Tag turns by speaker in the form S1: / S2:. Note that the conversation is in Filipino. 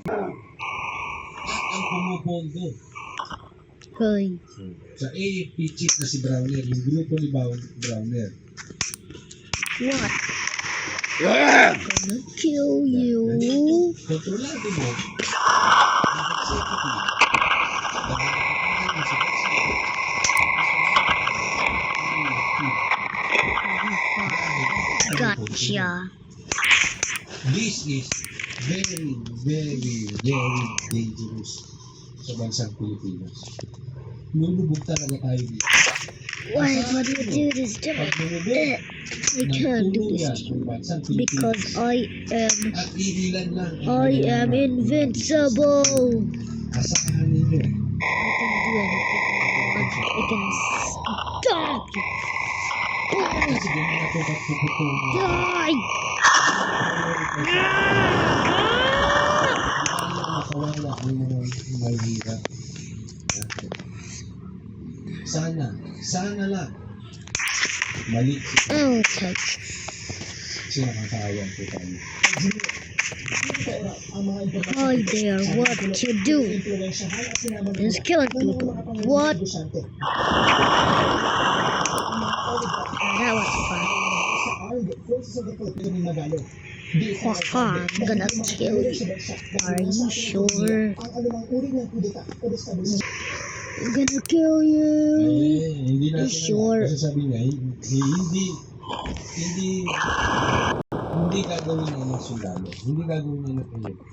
S1: Ang pumupondo
S2: Hoy.
S1: sa AFP chief na si Browner, yung grupo ni Browner.
S2: What? Gonna kill you.
S1: Kontrolado mo ang executive. Dahil nakapagay mo sa
S2: Gotcha.
S1: This is very, very, very dangerous sa bansang Pilipinas. Lulubog talaga tayo dito.
S2: Why would you do this to
S1: Pag
S2: me?
S1: lumubog,
S2: I can't do this to you because I
S1: at iilan lang
S2: am invincible.
S1: Asahan ninyo.
S2: I can do anything I want. I can stop you.
S1: Kasi ganyan ako pagpuputong.
S2: Die!
S1: Makawawa ang mga mahirap. Sana lang. Mali
S2: Okay.
S1: siya nakakaawan po tayo.
S2: Hi there, what you do? Is killing people. What? That was fun. Haha, I'm gonna kill you. Are you sure? I'm gonna kill you.
S1: Hindi
S2: Are you
S1: natin
S2: sure?
S1: kasi sabi niya, hindi gagawin ng sundalo. Hindi gagawin ng AFP.